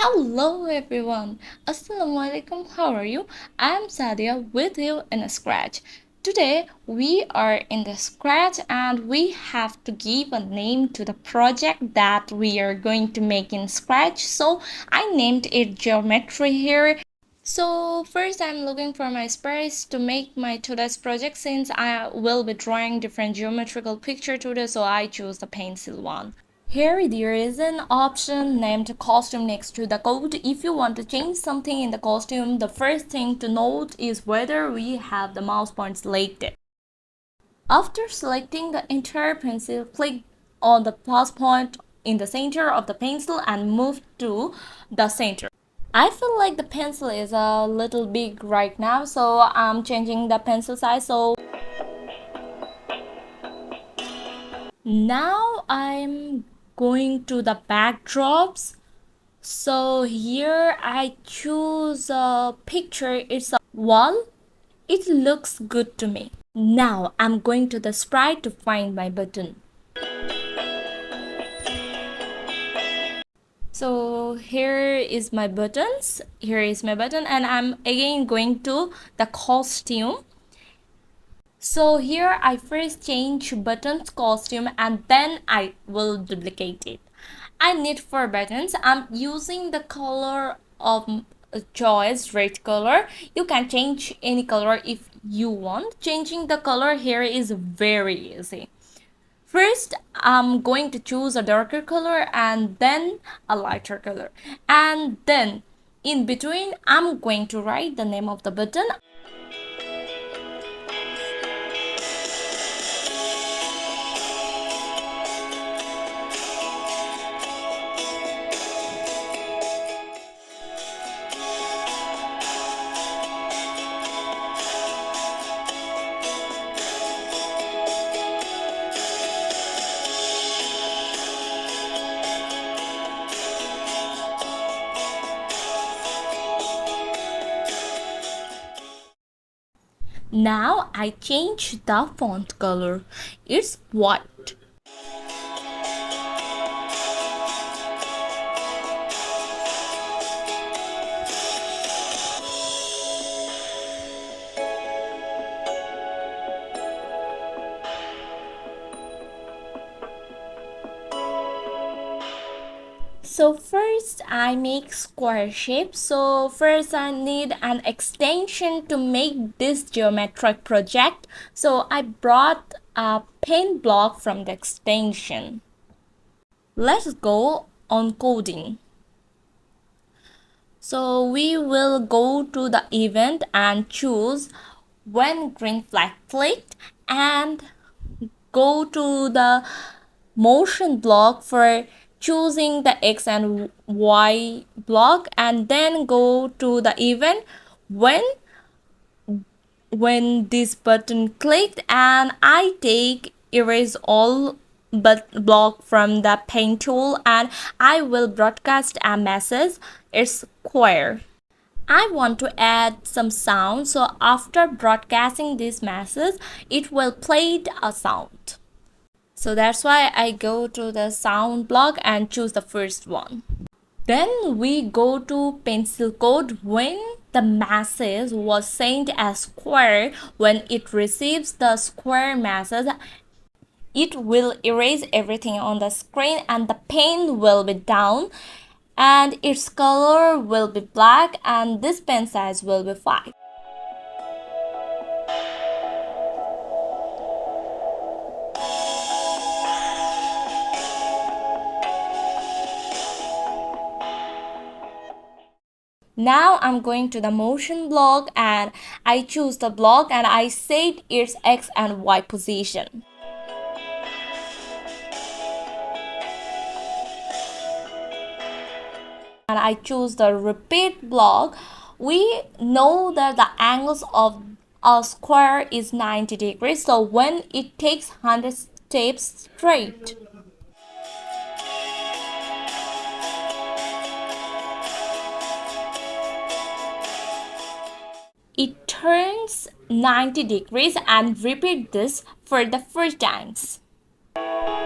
Hello everyone. Assalamualaikum. How are you? I'm Sadia with you in a scratch. Today we are in the scratch and we have to give a name to the project that we are going to make in scratch. So I named it geometry here. So first I'm looking for my space to make my today's project since I will be drawing different geometrical picture today, so I choose the pencil one. Here there is an option named costume next to the code. If you want to change something in the costume, the first thing to note is whether we have the mouse point selected. After selecting the entire pencil, click on the plus point in the center of the pencil and move to the center. I feel like the pencil is a little big right now, so I'm changing the pencil size. So now I'm going to the backdrops. So here I choose a picture. It's a wall. It looks good to me. Now I'm going to the sprite to find my button. So here is my buttons. Here is my button, and I'm again going to the costume. So here I first change buttons costume and then I will duplicate it. I need 4 buttons. I'm using the color of choice, red color. You can change any color if you want. Changing the color here is very easy. First, I'm going to choose a darker color and then a lighter color. And then in between, I'm going to write the name of the button. Now I change the font color. It's white. So first I make square shape. So first I need an extension to make this geometric project. So I brought a pen block from the extension. Let's go on coding. So we will go to the event and choose when green flag clicked and go to the motion block for choosing the X and Y block, and then go to the event when this button clicked, and I take erase all but block from the pen tool and I will broadcast a message. It's square. I want to add some sound, so after broadcasting this message it will play a sound. So that's why I go to the sound block and choose the first one. Then we go to pencil code. When the message was sent as square, when it receives the square message, it will erase everything on the screen and the pen will be down and its color will be black and this pen size will be 5. Now I'm going to the motion block and I choose the block and I set its X and Y position. And I choose the repeat block. We know that the angles of a square is 90 degrees, so when it takes 100 steps straight, it turns 90 degrees and repeat this for the 4 times.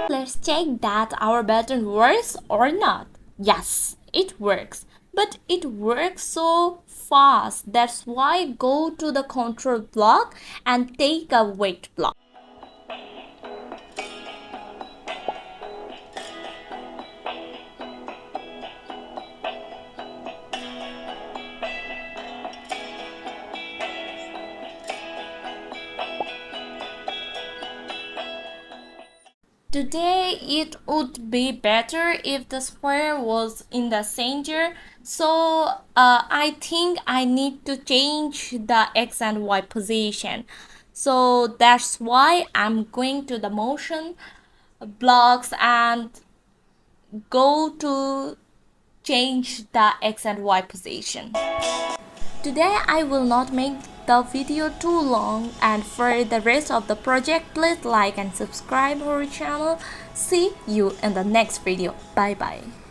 Let's check that our button works or not. Yes, it works. but it works so fast. That's why go to the control block and take a weight block. Today it would be better if the square was in the center, so I think I need to change the x and y position. So that's why I'm going to the motion blocks and go to change the x and y position. Today I will not make the video too long, and for the rest of the project please like and subscribe our channel. See you in the next video. Bye bye.